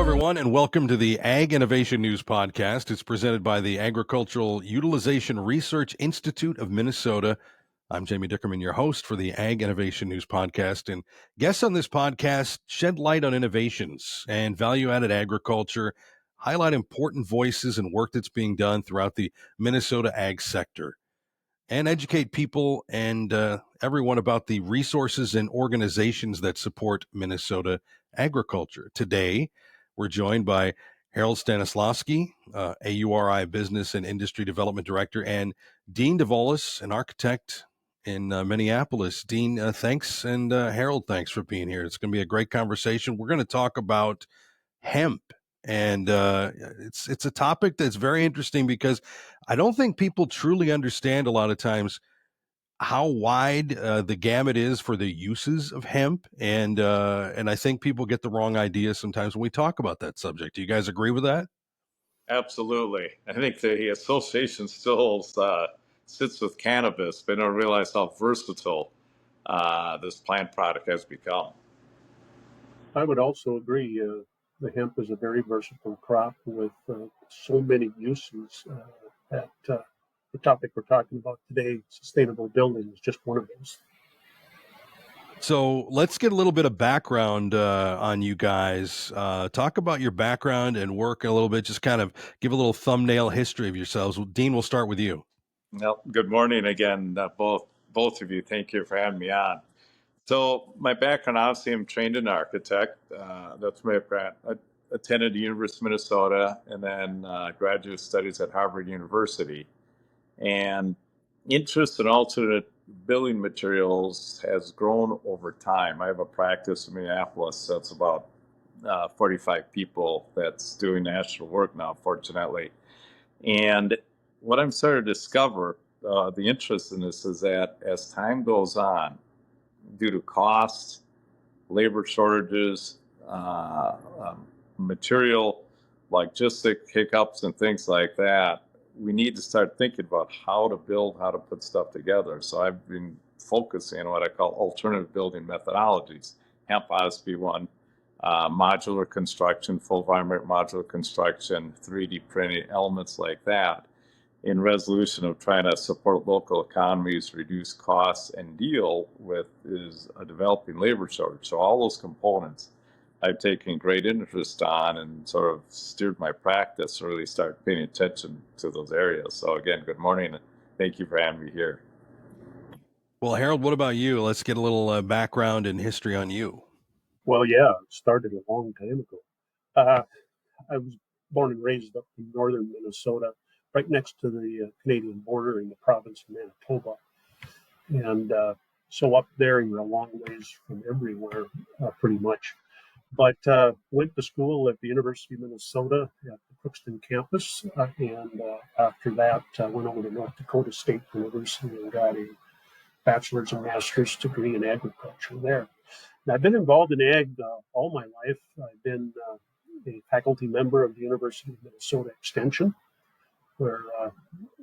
everyone, and welcome to the Ag Innovation News Podcast. It's presented by the Agricultural Utilization Research Institute of Minnesota. I'm Jamie Dickerman, your host for the Ag Innovation News Podcast. And guests on this podcast shed light on innovations and value-added agriculture, highlight important voices and work that's being done throughout the Minnesota ag sector, and educate people and everyone about the resources and organizations that support Minnesota agriculture. Today, we're joined by Harold Stanislawski, AURI Business and Industry Development Director, and Dean Davolis, an architect in Minneapolis. Dean, thanks, and Harold, thanks for being here. It's going to be a great conversation. We're going to talk about hemp. And it's a topic that's very interesting because I don't think people truly understand a lot of times how wide the gamut is for the uses of hemp, and I think people get the wrong idea sometimes when we talk about that subject. Do you guys agree with that? Absolutely. I think the association still sits with cannabis. They don't realize how versatile this plant product has become. I would also agree. The hemp is a very versatile crop with so many uses that the topic we're talking about today, sustainable building, is just one of those. So let's get a little bit of background on you guys. Talk about your background and work a little bit. Just kind of give a little thumbnail history of yourselves. Dean, we'll start with you. Well, good morning again, both of you. Thank you for having me on. So my background, obviously, I'm trained in architect. That's my background. I attended the University of Minnesota and then graduate studies at Harvard University. And interest in alternate building materials has grown over time. I have a practice in Minneapolis that's about 45 people that's doing national work now, fortunately. And what I'm starting to discover, the interest in this is that as time goes on, due to cost, labor shortages, material, logistic hiccups and things like that, we need to start thinking about how to build, how to put stuff together. So I've been focusing on what I call alternative building methodologies. Hemp obviously one, modular construction, full environment modular construction, 3D printing, elements like that, in resolution of trying to support local economies, reduce costs, and deal with is a developing labor shortage. So all those components I've taken great interest on and sort of steered my practice to really start paying attention to those areas. So again, good morning. And thank you for having me here. Well, Harold, what about you? Let's get a little background and history on you. Well, yeah, it started a long time ago. I was born and raised up in northern Minnesota, right next to the Canadian border in the province of Manitoba. And so up there, you're a long ways from everywhere, pretty much. But went to school at the University of Minnesota at the Crookston campus. And after that, went over to North Dakota State University and got a bachelor's and master's degree in agriculture there. And I've been involved in ag all my life. I've been a faculty member of the University of Minnesota Extension, where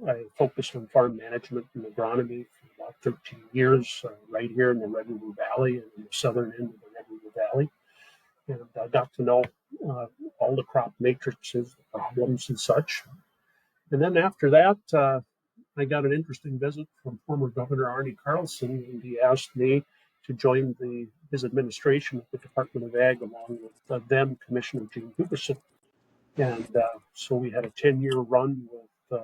I focused on farm management and agronomy for about 13 years, right here in the Red River Valley and in the southern end of the Red River Valley. And I got to know all the crop matrices, the problems and such. And then after that, I got an interesting visit from former Governor Arne Carlson, and he asked me to join his administration at the Department of Ag along with then Commissioner Gene Huberson. And so we had a 10-year run with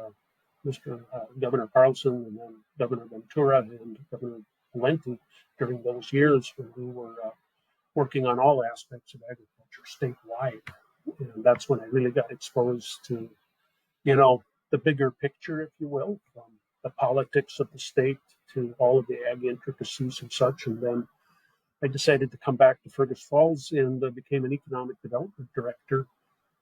Mr. Governor Carlson and then Governor Ventura and Governor Valenti during those years when we were working on all aspects of agriculture statewide. And that's when I really got exposed to, the bigger picture, if you will, from the politics of the state to all of the ag intricacies and such. And then I decided to come back to Fergus Falls and became an economic development director,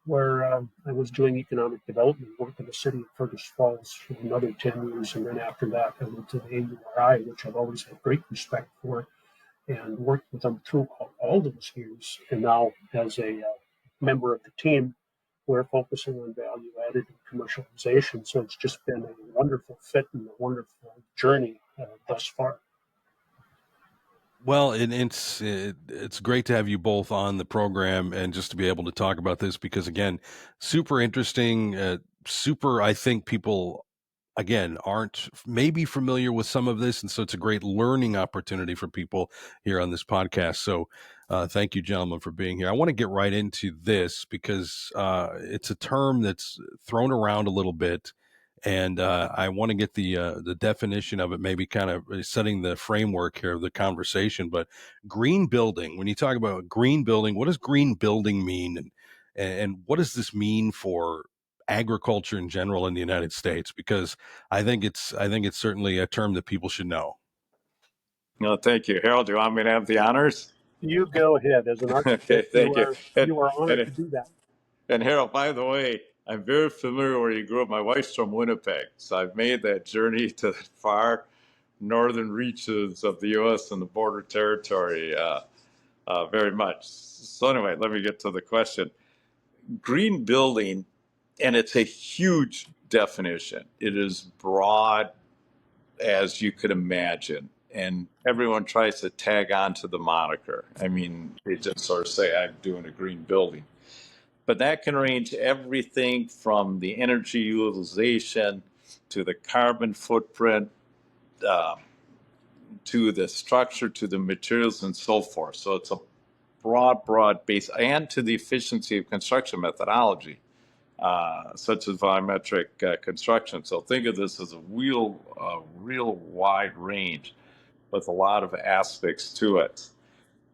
where I was doing economic development work in the city of Fergus Falls for another 10 years. And then after that, I went to the AURI, which I've always had great respect for, and worked with them through all those years. And now, as a member of the team, we're focusing on value added and commercialization. So it's just been a wonderful fit and a wonderful journey thus far. Well, it's great to have you both on the program and just to be able to talk about this because again, super interesting, super. I think people again aren't maybe familiar with some of this, and so it's a great learning opportunity for people here on this podcast. So, thank you, gentlemen, for being here. I want to get right into this because it's a term that's thrown around a little bit and I want to get the definition of it, maybe kind of setting the framework here of the conversation. But green building, when you talk about green building, what does green building mean, and what does this mean for agriculture in general in the United States? Because I think it's certainly a term that people should know. No, thank you. Harold, do you want me to have the honors? You go ahead. As an Okay, architect, thank you. you are honored And, to do that. and Harold, by the way, I'm very familiar where you grew up. My wife's from Winnipeg, so I've made that journey to the far northern reaches of the U.S. and the border territory very much. So anyway, let me get to the question. Green building, and it's a huge definition. It is broad as you could imagine. And everyone tries to tag on to the moniker. I mean, they just sort of say, I'm doing a green building. But that can range everything from the energy utilization to the carbon footprint, uh, to the structure, to the materials, and so forth. So it's a broad base, and to the efficiency of construction methodology, such as volumetric construction. So think of this as a real wide range with a lot of aspects to it.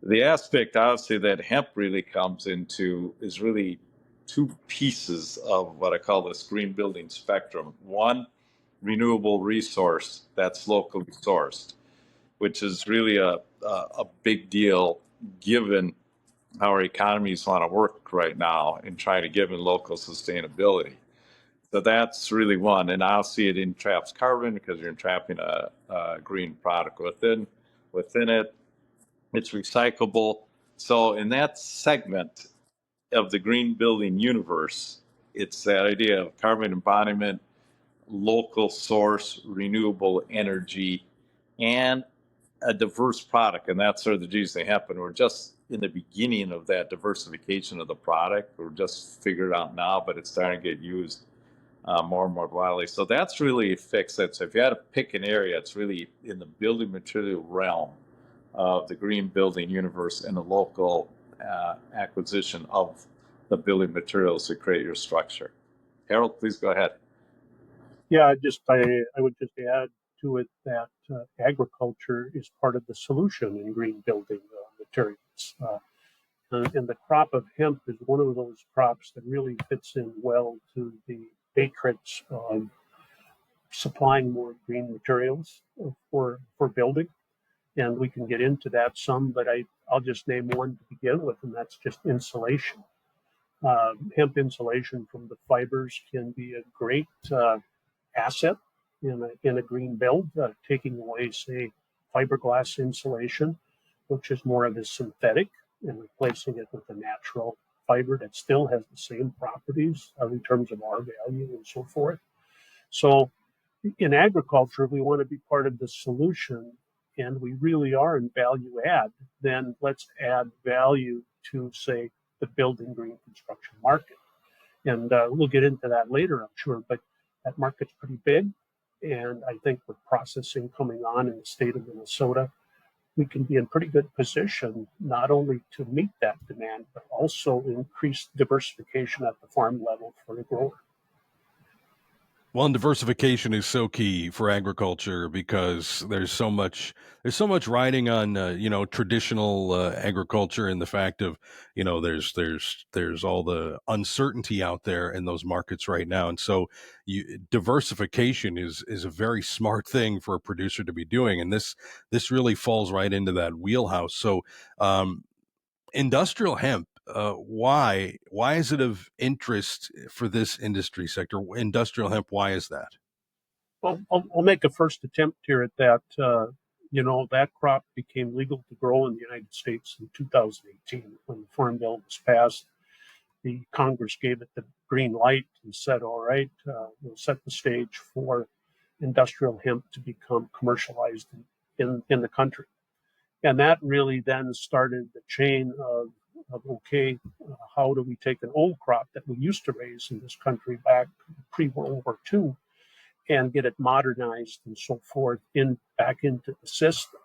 The aspect, obviously, that hemp really comes into is really two pieces of what I call this green building spectrum. One, renewable resource that's locally sourced, which is really a big deal given how our economies want to work right now in trying to give in local sustainability. So that's really one. And I'll see it entraps carbon because you're entrapping a green product within it. It's recyclable. So in that segment of the green building universe, it's that idea of carbon embodiment, local source, renewable energy, and a diverse product. And that's sort of the G's they happen. We're just in the beginning of that diversification of the product. We're just figured out now, but it's starting to get used more and more widely. So that's really a fix. So if you had to pick an area, it's really in the building material realm of the green building universe and the local acquisition of the building materials to create your structure. Harold, please go ahead. Yeah, I would just add to it that agriculture is part of the solution in green building materials. And the crop of hemp is one of those crops that really fits in well to the matrix of supplying more green materials for building. And we can get into that some, but I'll just name one to begin with, and that's just insulation. Hemp insulation from the fibers can be a great asset in a green build, taking away, say, fiberglass insulation, which is more of a synthetic, and replacing it with a natural fiber that still has the same properties in terms of R value and so forth. So in agriculture, if we want to be part of the solution, and we really are in value add, then let's add value to, say, the building green construction market. And we'll get into that later, I'm sure, but that market's pretty big. And I think with processing coming on in the state of Minnesota, we can be in pretty good position not only to meet that demand, but also increase diversification at the farm level for the grower. Well, and diversification is so key for agriculture because there's so much riding on traditional agriculture and the fact of there's all the uncertainty out there in those markets right now, and so diversification is a very smart thing for a producer to be doing, and this really falls right into that wheelhouse. So, industrial hemp, why is it of interest for this industry sector? Industrial hemp, why is that? Well, I'll make a first attempt here at that. That crop became legal to grow in the United States in 2018 when the Farm Bill was passed. The Congress gave it the green light and said, all right, we'll set the stage for industrial hemp to become commercialized in the country. And that really then started the chain of okay, how do we take an old crop that we used to raise in this country back pre-World War II and get it modernized and so forth back into the system.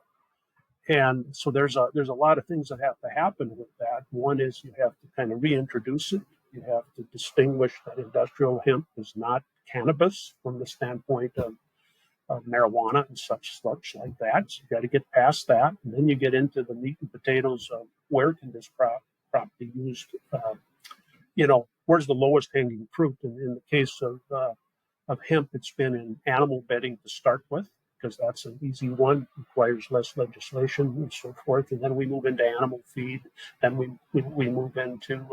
And so there's a lot of things that have to happen with that. One is you have to kind of reintroduce it. You have to distinguish that industrial hemp is not cannabis from the standpoint of marijuana and such like that. So you got to get past that, and then you get into the meat and potatoes of where can this crop be used. Where's the lowest hanging fruit? And in the case of hemp, it's been in animal bedding to start with, because that's an easy one, requires less legislation and so forth. And then we move into animal feed, then we move into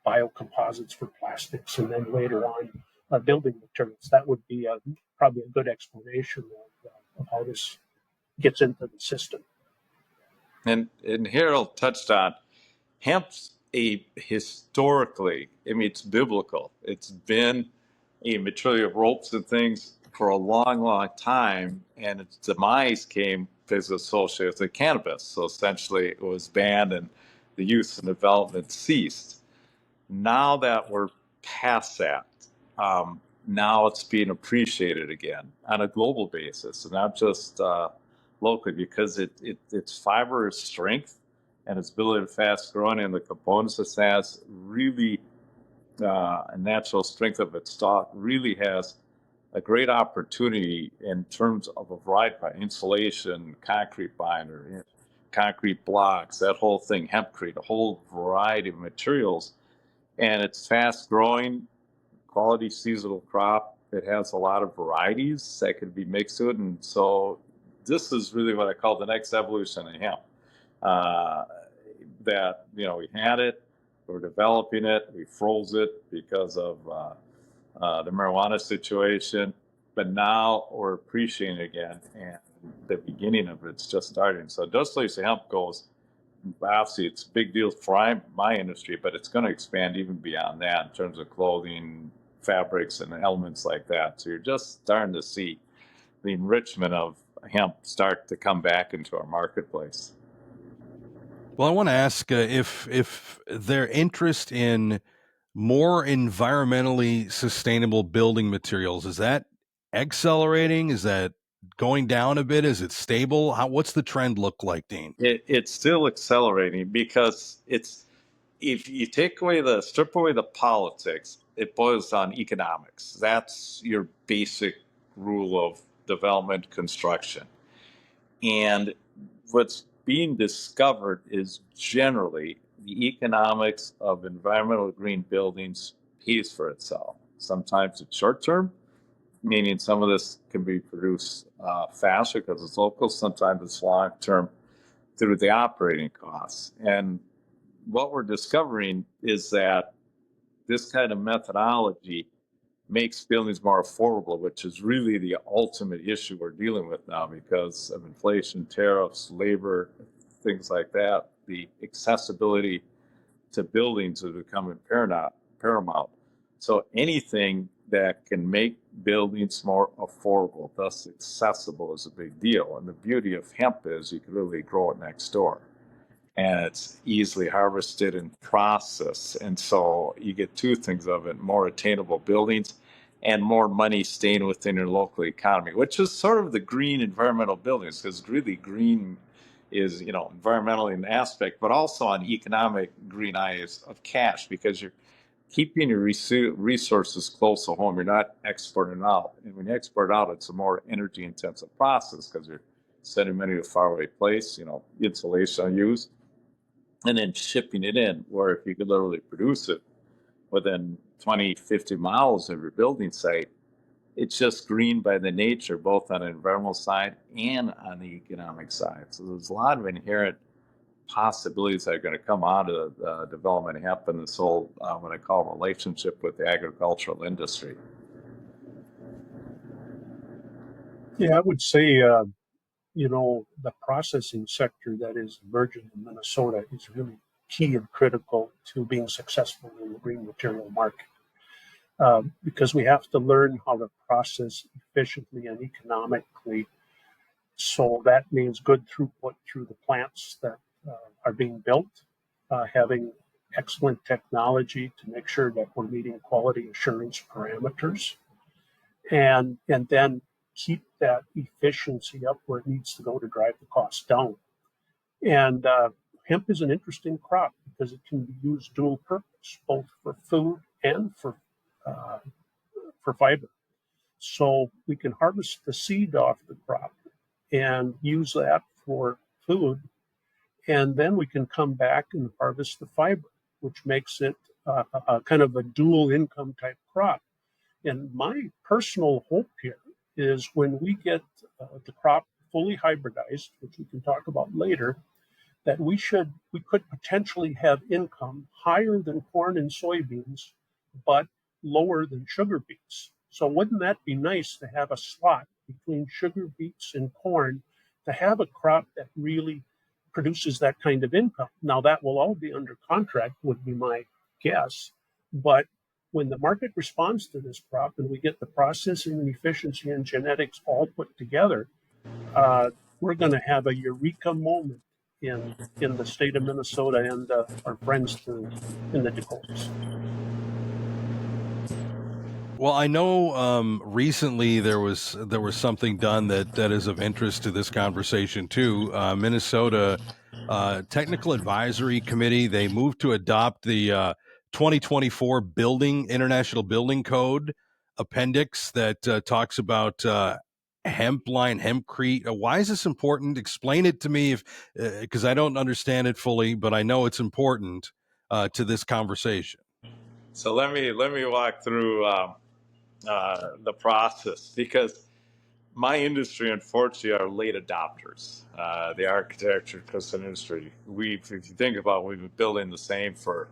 biocomposites for plastics, and then later on building materials. That would be probably a good explanation of how this gets into the system. And Harold touched on hemp's historically, I mean, it's biblical. It's been a material of ropes and things for a long, long time, and its demise came because associated with cannabis. So essentially, it was banned, and the use and development ceased. Now that we're past that, now it's being appreciated again on a global basis, and not just locally, because its fiber strength and its ability to fast growing and the components it has really a natural strength of its stalk really has a great opportunity in terms of a variety of insulation, concrete binder, concrete blocks, that whole thing, hempcrete, a whole variety of materials. And it's fast growing, quality seasonal crop. It has a lot of varieties that could be mixed to it. And so this is really what I call the next evolution of hemp. That, we had it, we're developing it, we froze it because of the marijuana situation, but now we're appreciating it again, and the beginning of it's just starting. So industrialized hemp goes, obviously it's a big deal for my industry, but it's going to expand even beyond that in terms of clothing, fabrics, and elements like that. So you're just starting to see the enrichment of hemp start to come back into our marketplace. Well, I want to ask if their interest in more environmentally sustainable building materials, is that accelerating? Is that going down a bit? Is it stable? What's the trend look like, Dean? It's still accelerating because if you strip away the politics, it boils down economics. That's your basic rule of development construction. And what's being discovered is generally the economics of environmental green buildings pays for itself. Sometimes it's short term, meaning some of this can be produced faster because it's local. Sometimes it's long term through the operating costs. And what we're discovering is that this kind of methodology makes buildings more affordable, which is really the ultimate issue we're dealing with now because of inflation, tariffs, labor, things like that. The accessibility to buildings is becoming paramount. So anything that can make buildings more affordable, thus accessible, is a big deal. And the beauty of hemp is you can really grow it next door. And it's easily harvested and processed. And so you get two things of it: more attainable buildings and more money staying within your local economy, which is sort of the green environmental buildings, because really green is, environmentally an aspect, but also on economic green eyes of cash, because you're keeping your resources close to home. You're not exporting out. And when you export out, it's a more energy intensive process because you're sending money to a faraway place, insulation used, and then shipping it in, where if you could literally produce it within 20, 50 miles of your building site, it's just green by the nature, both on the environmental side and on the economic side. So there's a lot of inherent possibilities that are going to come out of the development of hemp and this whole, what I call relationship with the agricultural industry. Yeah, I would say, the processing sector that is emerging in Minnesota is really key and critical to being successful in the green material market. Because we have to learn how to process efficiently and economically So that means good throughput through the plants that are being built, having excellent technology to make sure that we're meeting quality assurance parameters, and then keep that efficiency up where it needs to go to drive the cost down. And hemp is an interesting crop because it can be used dual purpose, both for food and for fiber. So we can harvest the seed off the crop and use that for food, and then we can come back and harvest the fiber, which makes it a kind of a dual income type crop. And my personal hope here is when we get the crop fully hybridized, which we can talk about later, that we could potentially have income higher than corn and soybeans, but lower than sugar beets. So wouldn't that be nice to have a slot between sugar beets and corn to have a crop that really produces that kind of income? Now that will all be under contract, would be my guess. But when the market responds to this crop and we get the processing and efficiency and genetics all put together, we're going to have a eureka moment in the state of Minnesota and our friends in the Dakotas. Well, I know recently there was something done that is of interest to this conversation too. Minnesota Technical Advisory Committee, they moved to adopt the 2024 International Building Code appendix that talks about hemp line, hempcrete. Why is this important? Explain it to me, because I don't understand it fully, but I know it's important to this conversation. So let me walk through the process, because my industry, unfortunately, are late adopters. The architecture custom industry, if you think about it, we've been building the same for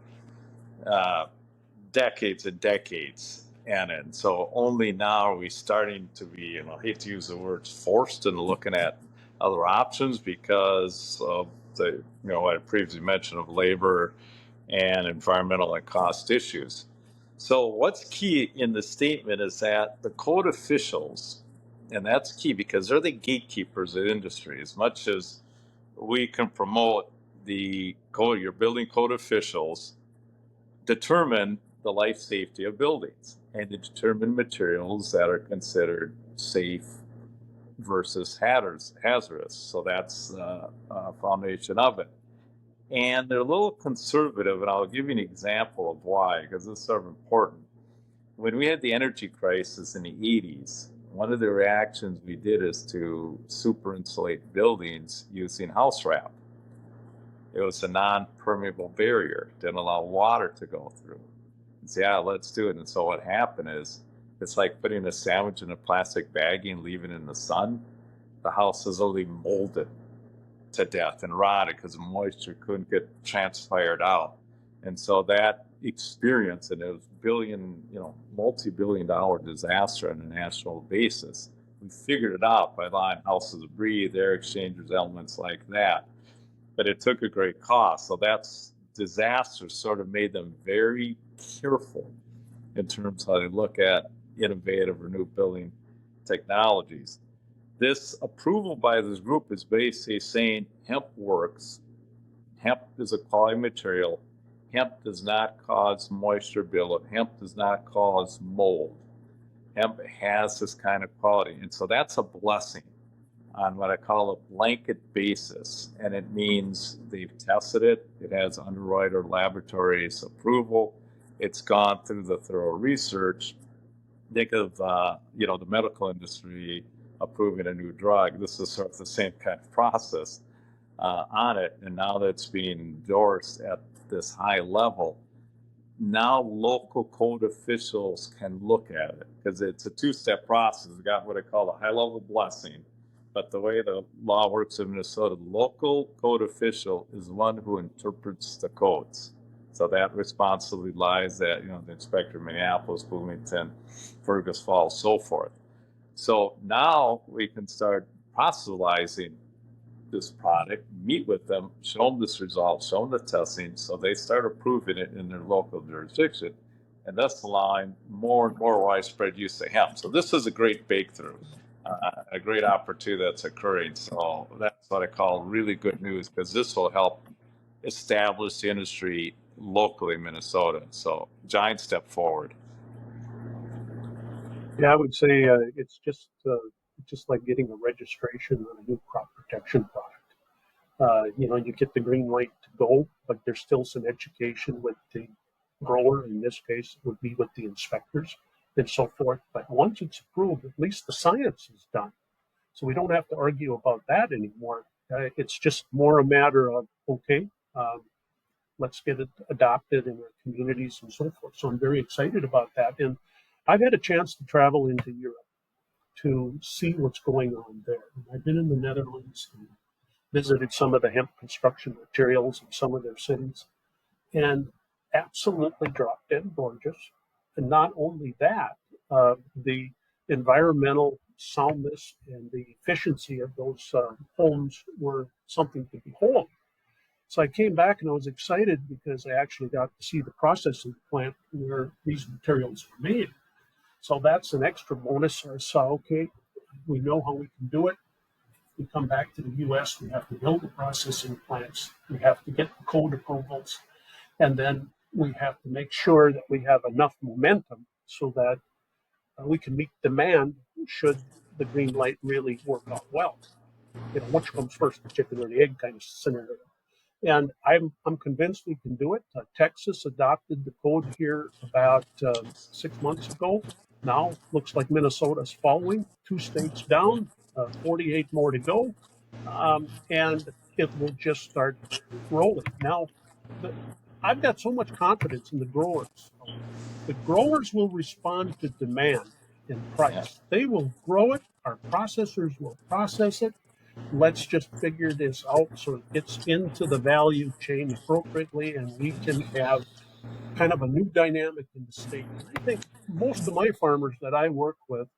decades and decades. And so only now are we starting to be, I hate to use the words forced into looking at other options because of the, what I previously mentioned of labor and environmental and cost issues. So what's key in the statement is that the code officials, and that's key because they're the gatekeepers of the industry. As much as we can promote the code, your building code officials determine the life safety of buildings and to determine materials that are considered safe versus hazardous. So that's the foundation of it. And they're a little conservative, and I'll give you an example of why, because this is sort of important. When we had the energy crisis in the 80s, one of the reactions we did is to super insulate buildings using house wrap. It was a non-permeable barrier, didn't allow water to go through. And so, yeah, let's do it. And so what happened is, it's like putting a sandwich in a plastic baggie and leaving it in the sun. The house is only molded to death and rotted because the moisture couldn't get transpired out. And so that experience, and it was multi-billion-dollar disaster on a national basis. We figured it out by allowing houses to breathe, air exchangers, elements like that. But it took a great cost. So that's disaster sort of made them very careful in terms of how they look at innovative or new building technologies. This approval by this group is basically saying hemp works. Hemp is a quality material. Hemp does not cause moisture buildup. Hemp does not cause mold. Hemp has this kind of quality. And so that's a blessing on what I call a blanket basis. And it means they've tested it. It has Underwriter Laboratories approval. It's gone through the thorough research. Think of, the medical industry approving a new drug. This is sort of the same kind of process on it. And now that it's being endorsed at this high level, now local code officials can look at it because it's a two-step process. We've got what I call a high-level blessing. But the way the law works in Minnesota, the local code official is the one who interprets the codes. So that responsibility lies at, the inspector of Minneapolis, Bloomington, Fergus Falls, so forth. So now we can start proselytizing this product, meet with them, show them this result, show them the testing, so they start approving it in their local jurisdiction, and thus allowing more and more widespread use of hemp. So this is a great breakthrough. a great opportunity that's occurring. So that's what I call really good news, because this will help establish the industry locally in Minnesota. So giant step forward. Yeah, I would say it's just like getting a registration on a new crop protection product. You get the green light to go, but there's still some education with the grower. In this case, it would be with the inspectors and so forth. But once it's approved, at least the science is done. So we don't have to argue about that anymore. It's just more a matter of, okay, um, let's get it adopted in our communities and so forth. So I'm very excited about that. And I've had a chance to travel into Europe to see what's going on there. I've been in the Netherlands and visited some of the hemp construction materials in some of their cities, and absolutely drop dead gorgeous. And not only that, the environmental soundness and the efficiency of those homes were something to behold. So I came back and I was excited because I actually got to see the processing plant where these materials were made. So that's an extra bonus. So I saw, okay, we know how we can do it. We come back to the US, we have to build the processing plants, we have to get the code approvals, and then we have to make sure that we have enough momentum so that we can meet demand should the green light really work out well. Which comes first, the chicken or the egg kind of scenario. And I'm convinced we can do it. Texas adopted the code here about 6 months ago. Now looks like Minnesota's following, 2 states down, 48 more to go, and it will just start rolling. Now, the, I've got so much confidence in the growers. The growers will respond to demand and Yeah. price. They will grow it. Our processors will process it. Let's just figure this out so it gets into the value chain appropriately and we can have kind of a new dynamic in the state. And I think most of my farmers that I work with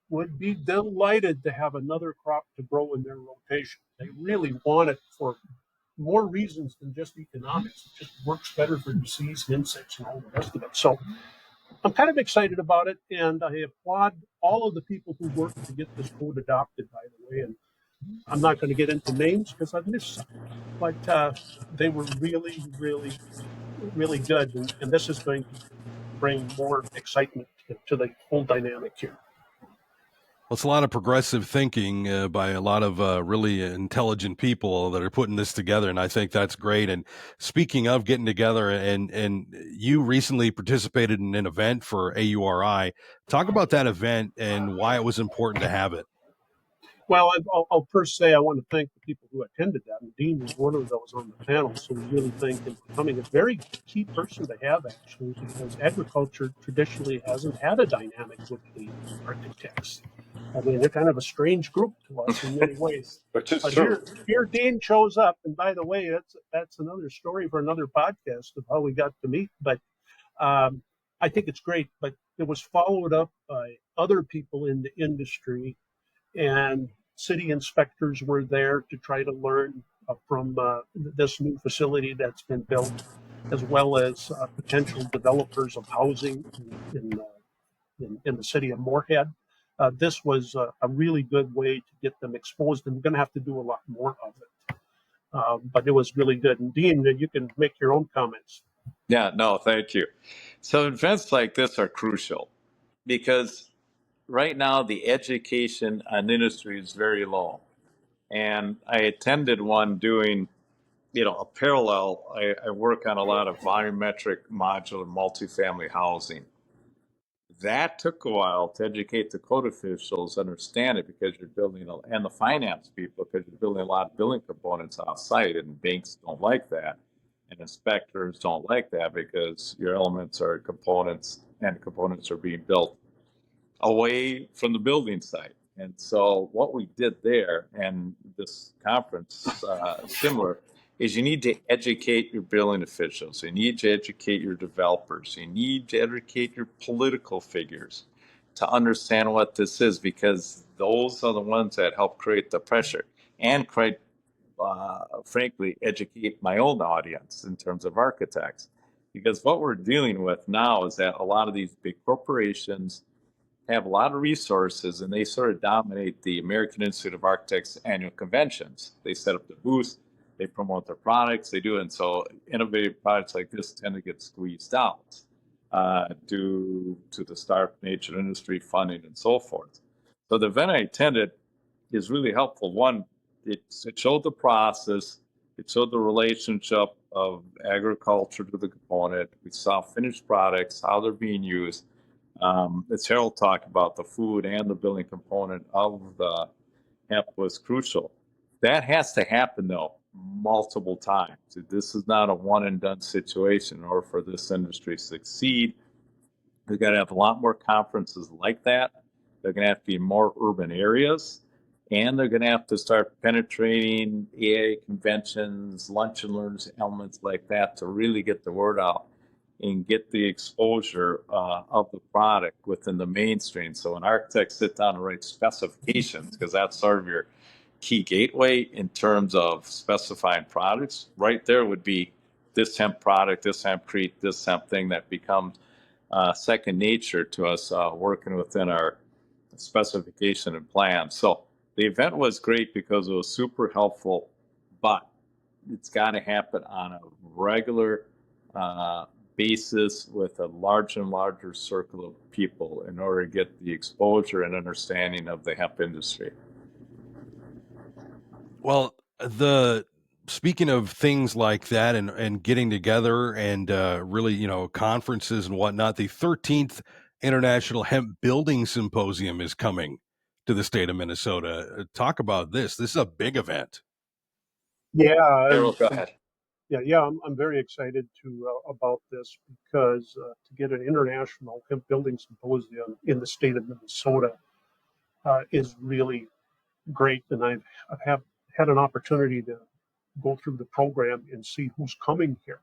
would be delighted to have another crop to grow in their rotation. They really want it for more reasons than just economics. It just works better for disease, insects, and all the rest of it. So I'm kind of excited about it, and I applaud all of the people who worked to get this code adopted, by the way. And I'm not going to get into names because I've missed some, but they were really, really, really good. And this is going to bring more excitement to the whole dynamic here. Well, it's a lot of progressive thinking by a lot of really intelligent people that are putting this together, and I think that's great. And speaking of getting together, and you recently participated in an event for AURI. Talk about that event and why it was important to have it. Well, I'll first say I want to thank the people who attended that. And Dean was one of those on the panel, so we really thank him for coming. A very key person to have, actually, because agriculture traditionally hasn't had a dynamic with the architects. I mean, they're kind of a strange group to us in many ways. Which is But true. here Dean shows up, and by the way, that's another story for another podcast of how we got to meet. But I think it's great. But it was followed up by other people in the industry, and city inspectors were there to try to learn from this new facility that's been built, as well as potential developers of housing in the city of Moorhead. This was a really good way to get them exposed, and we're going to have to do a lot more of it. But it was really good. And Dean, you can make your own comments. Yeah, no, thank you. So events like this are crucial because right now the education on industry is very low. And I attended one doing, a parallel. I work on a lot of volumetric modular multifamily housing. That took a while to educate the code officials, understand it, because you're building, and the finance people, because you're building a lot of building components off site, and banks don't like that, and inspectors don't like that because your elements are components, and components are being built away from the building site. And so what we did there, and this conference similar, is you need to educate your building officials. You need to educate your developers. You need to educate your political figures to understand what this is, because those are the ones that help create the pressure and create, frankly, educate my own audience in terms of architects. Because what we're dealing with now is that a lot of these big corporations have a lot of resources, and they sort of dominate the American Institute of Architects annual conventions. They set up the booth, they promote their products, they do it. And so innovative products like this tend to get squeezed out due to the starved nature of industry funding and so forth. So the event I attended is really helpful. One, it showed the process, it showed the relationship of agriculture to the component. We saw finished products, how they're being used. As Harold talked about, the food and the building component of the hemp was crucial. That has to happen, though, multiple times. This is not a one and done situation. In order for this industry to succeed, we've got to have a lot more conferences like that. They're going to have to be more urban areas, and they're going to have to start penetrating AA conventions, lunch and learns, elements like that to really get the word out and get the exposure of the product within the mainstream. So when architects sit down and write specifications, because that's sort of your key gateway in terms of specifying products, right there would be this hemp product, this hempcrete, this hemp thing that becomes second nature to us working within our specification and plan. So the event was great because it was super helpful, but it's got to happen on a regular basis with a larger and larger circle of people in order to get the exposure and understanding of the hemp industry. Well, the speaking of things like that and getting together and really, conferences and whatnot, the 13th International Hemp Building Symposium is coming to the state of Minnesota. Talk about this. This is a big event. Yeah, Harold, go ahead. I'm very excited about this because to get an international hemp building symposium in the state of Minnesota is really great, and I've had an opportunity to go through the program and see who's coming here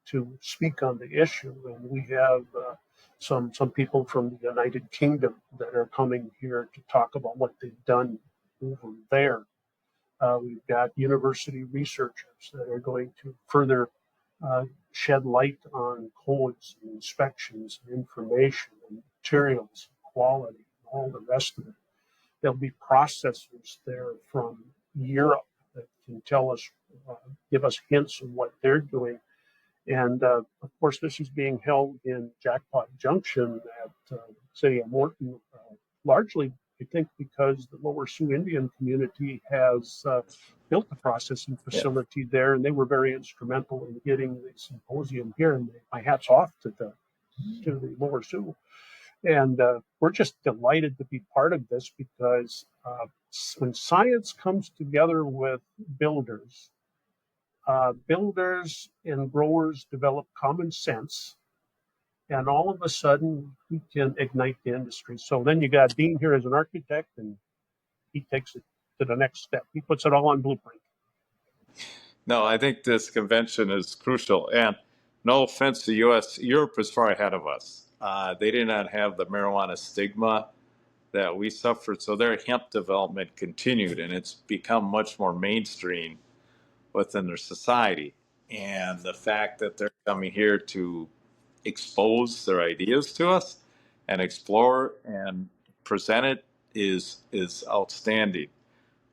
to speak on the issue. And we have some people from the United Kingdom that are coming here to talk about what they've done over there. We've got university researchers that are going to further shed light on codes and inspections and information and materials, quality, and all the rest of it. There'll be processors there from Europe that can tell us, give us hints of what they're doing. And of course, this is being held in Jackpot Junction at City of Morton, largely, I think, because the Lower Sioux Indian community has built a processing facility there, and they were very instrumental in getting the symposium here. And my hat's off to the Lower Sioux. And we're just delighted to be part of this because when science comes together with builders, builders and growers develop common sense, and all of a sudden we can ignite the industry. So then you got Dean here as an architect, and he takes it to the next step. He puts it all on blueprint. No, I think this convention is crucial. And no offense to US, Europe is far ahead of us. They did not have the marijuana stigma that we suffered. So their hemp development continued, and it's become much more mainstream within their society. And the fact that they're coming here to expose their ideas to us and explore and present it is outstanding.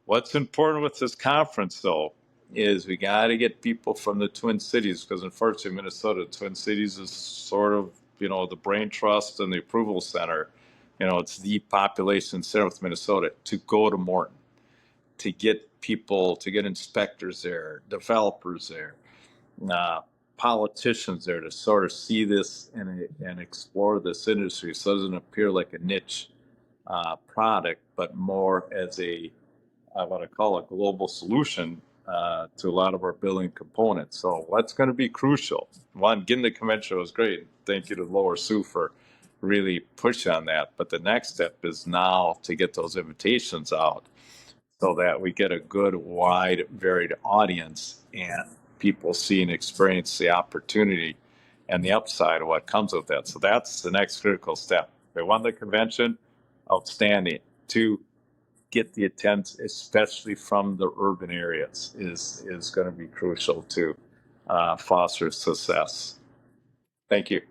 What's important with this conference, though, is we got to get people from the Twin Cities, because unfortunately, Minnesota, Twin Cities is sort of, the brain trust and the approval center. It's the population center with Minnesota, to go to Morton, to get people, to get inspectors there, developers there, politicians there, to sort of see this and explore this industry so it doesn't appear like a niche product, but more as I want to call a global solution to a lot of our building components. So what's going to be crucial? One, getting the convention was great. Thank you to Lower Sioux for really pushing on that. But the next step is now to get those invitations out so that we get a good, wide, varied audience and people see and experience the opportunity and the upside of what comes with that. So that's the next critical step. We won the convention, outstanding. Two, get the attendance, especially from the urban areas, is going to be crucial to foster success. Thank you.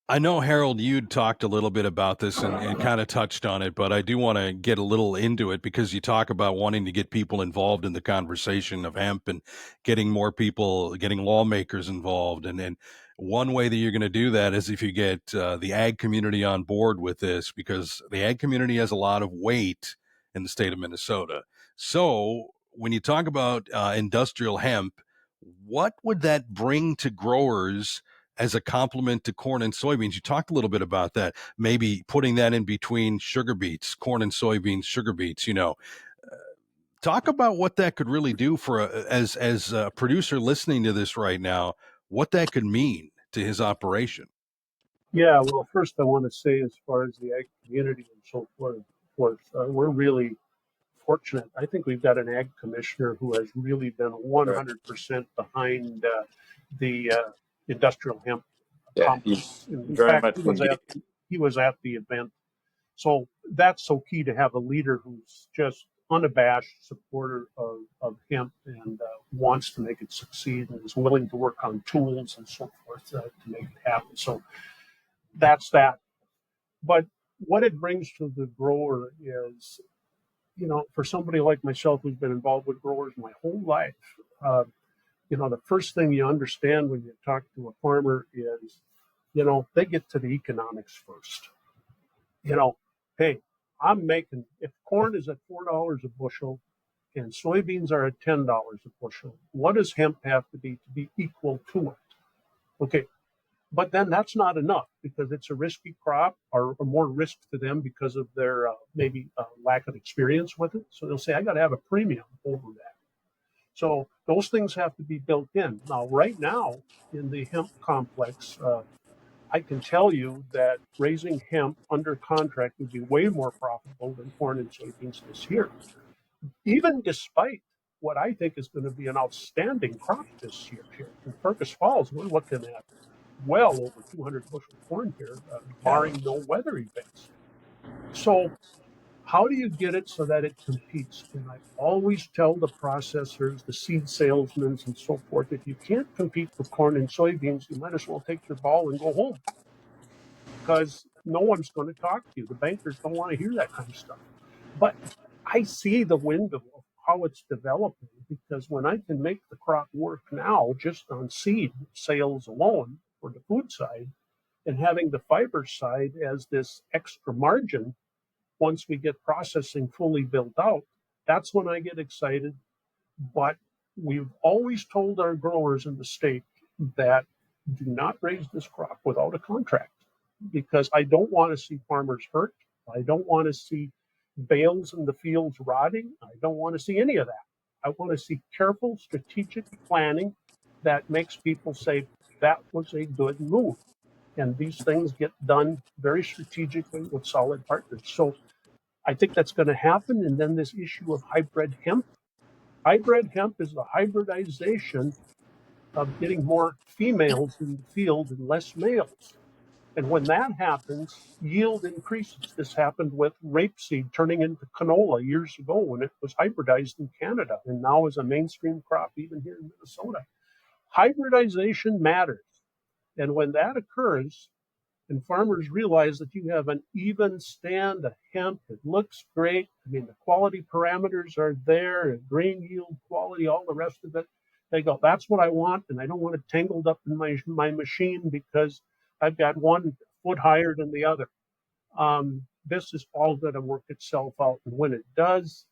I know, Harold, you'd talked a little bit about this and kind of touched on it, but I do want to get a little into it because you talk about wanting to get people involved in the conversation of hemp and getting more people, getting lawmakers involved. And one way that you're going to do that is if you get the ag community on board with this, because the ag community has a lot of weight in the state of Minnesota. So when you talk about industrial hemp, what would that bring to growers as a complement to corn and soybeans? You talked a little bit about that, maybe putting that in between sugar beets, corn and soybeans, sugar beets, talk about what that could really do for as a producer listening to this right now, what that could mean to his operation. Yeah, well, first I want to say, as far as the ag community and so forth, we're really fortunate. I think we've got an ag commissioner who has really been 100% behind the industrial hemp complex. In Very fact, much engaged. he was at the event. So that's so key, to have a leader who's just unabashed supporter of hemp and wants to make it succeed and is willing to work on tools and so forth to make it happen. So that's that. But what it brings to the grower is, for somebody like myself who's been involved with growers my whole life, the first thing you understand when you talk to a farmer is, they get to the economics first. Hey, if corn is at $4 a bushel and soybeans are at $10 a bushel, what does hemp have to be equal to it? Okay. But then that's not enough, because it's a risky crop, or more risk to them because of their maybe lack of experience with it. So they'll say, I got to have a premium over that. So those things have to be built in. Now, right now in the hemp complex, I can tell you that raising hemp under contract would be way more profitable than corn and soybeans this year, even despite what I think is going to be an outstanding crop this year here. In Fergus Falls, we're looking at well over 200 bushel corn here, barring no weather events. So how do you get it so that it competes? And I always tell the processors, the seed salesmen, and so forth, if you can't compete with corn and soybeans, you might as well take your ball and go home, because no one's going to talk to you. The bankers don't want to hear that kind of stuff. But I see the window of how it's developing, because when I can make the crop work now just on seed sales alone for the food side, and having the fiber side as this extra margin, once we get processing fully built out, that's when I get excited. But we've always told our growers in the state that do not raise this crop without a contract, because I don't want to see farmers hurt. I don't want to see bales in the fields rotting. I don't want to see any of that. I want to see careful, strategic planning that makes people say, that was a good move. And these things get done very strategically with solid partners. So I think that's going to happen. And then this issue of hybrid hemp. Hybrid hemp is the hybridization of getting more females in the field and less males. And when that happens, yield increases. This happened with rapeseed turning into canola years ago when it was hybridized in Canada, and now is a mainstream crop even here in Minnesota. Hybridization matters. And when that occurs, and farmers realize that you have an even stand of hemp, it looks great. I mean, the quality parameters are there, grain yield, quality, all the rest of it. They go, that's what I want, and I don't want it tangled up in my machine because I've got one foot higher than the other. This is all going to work itself out. And when it does,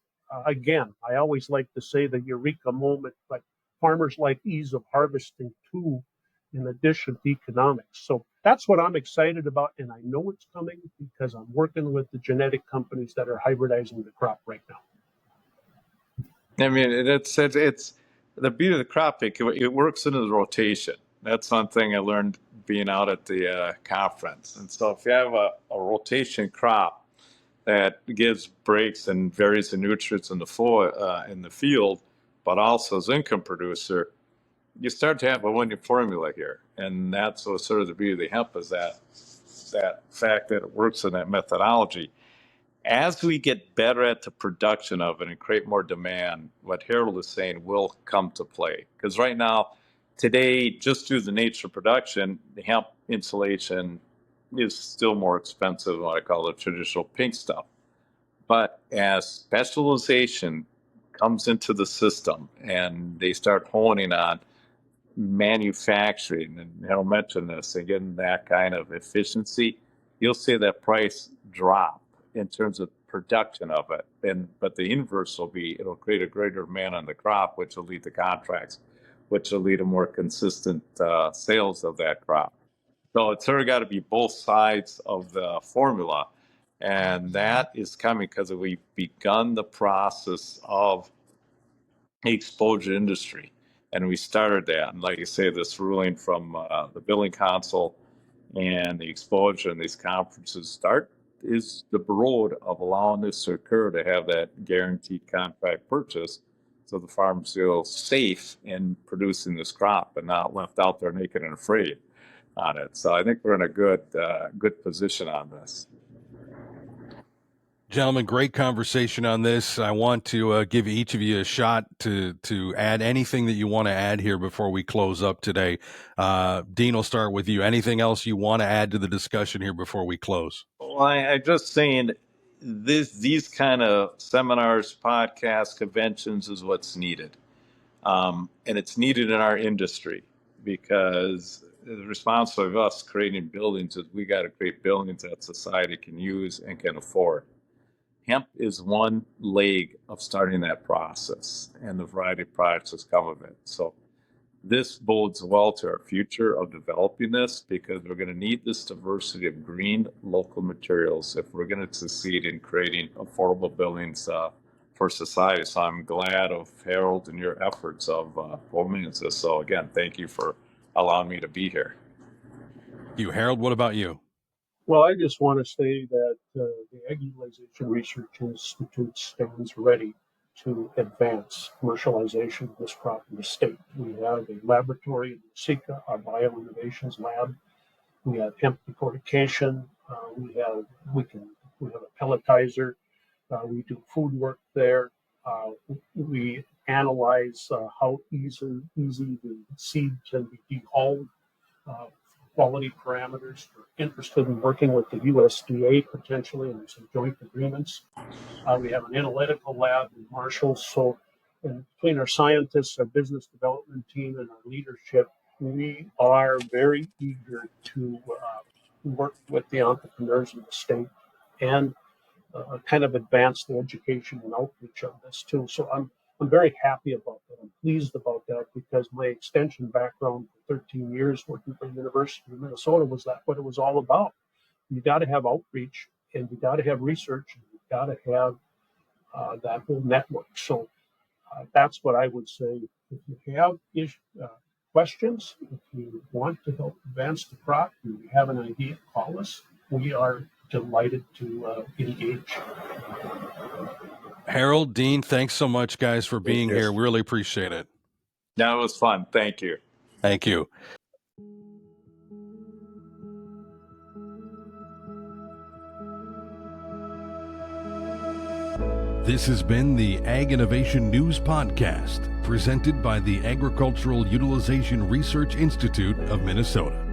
again, I always like to say the eureka moment, but farmers like ease of harvesting too, in addition to economics. So that's what I'm excited about. And I know it's coming because I'm working with the genetic companies that are hybridizing the crop right now. I mean, it's the beauty of the crop. It works into the rotation. That's one thing I learned being out at the conference. And so if you have a rotation crop that gives breaks and varies the nutrients in the flow in the field, but also as income producer, you start to have a winning formula here. And that's what sort of the beauty of the hemp is, that fact that it works in that methodology. As we get better at the production of it and create more demand, what Harold is saying will come to play. Because right now, today, just through the nature of production, the hemp insulation is still more expensive than what I call the traditional pink stuff. But as specialization comes into the system and they start honing on manufacturing, and Harold mentioned this, and getting that kind of efficiency, you'll see that price drop in terms of production of it. But the inverse will be, it'll create a greater demand on the crop, which will lead to contracts, which will lead to more consistent sales of that crop. So it's sort of got to be both sides of the formula. And that is coming because we've begun the process of exposure industry. And we started that. And like you say, this ruling from the billing council and the exposure and these conferences start is the road of allowing this to occur, to have that guaranteed contract purchase, so the farmers feel safe in producing this crop and not left out there naked and afraid on it. So I think we're in a good position on this. Gentlemen, great conversation on this. I want to give each of you a shot to add anything that you want to add here before we close up today. Dean, we'll start with you. Anything else you want to add to the discussion here before we close? Well, I just saying these kind of seminars, podcasts, conventions is what's needed. And it's needed in our industry, because the responsibility of us creating buildings is we got to create buildings that society can use and can afford. Hemp is one leg of starting that process, and the variety of products that come of it. So this bodes well to our future of developing this, because we're going to need this diversity of green local materials if we're going to succeed in creating affordable buildings for society. So I'm glad of Harold and your efforts of forming this. So again, thank you for allowing me to be here. You, Harold, what about you? Well, I just want to say that the Ag Utilization Research Institute stands ready to advance commercialization of this crop in the state. We have a laboratory in Sika, our Bioinnovations Lab. We have hemp decortication. We have a pelletizer. We do food work there. We analyze how easy the seed can be dehulled. Quality parameters. We're interested in working with the USDA potentially in some joint agreements. We have an analytical lab in Marshall. So between our scientists, our business development team, and our leadership, we are very eager to work with the entrepreneurs in the state and kind of advance the education and outreach on this too. So I'm very happy about that. I'm pleased about that, because my extension background for 13 years working for the University of Minnesota was that what it was all about. You got to have outreach, and you got to have research, and you got to have that whole network. So that's what I would say. If you have questions, if you want to help advance the crop, and you have an idea, call us. We are delighted to engage. Harold, Dean, thanks so much, guys, for being here. We really appreciate it. That was fun. Thank you. Thank you. This has been the Ag Innovation News Podcast, presented by the Agricultural Utilization Research Institute of Minnesota.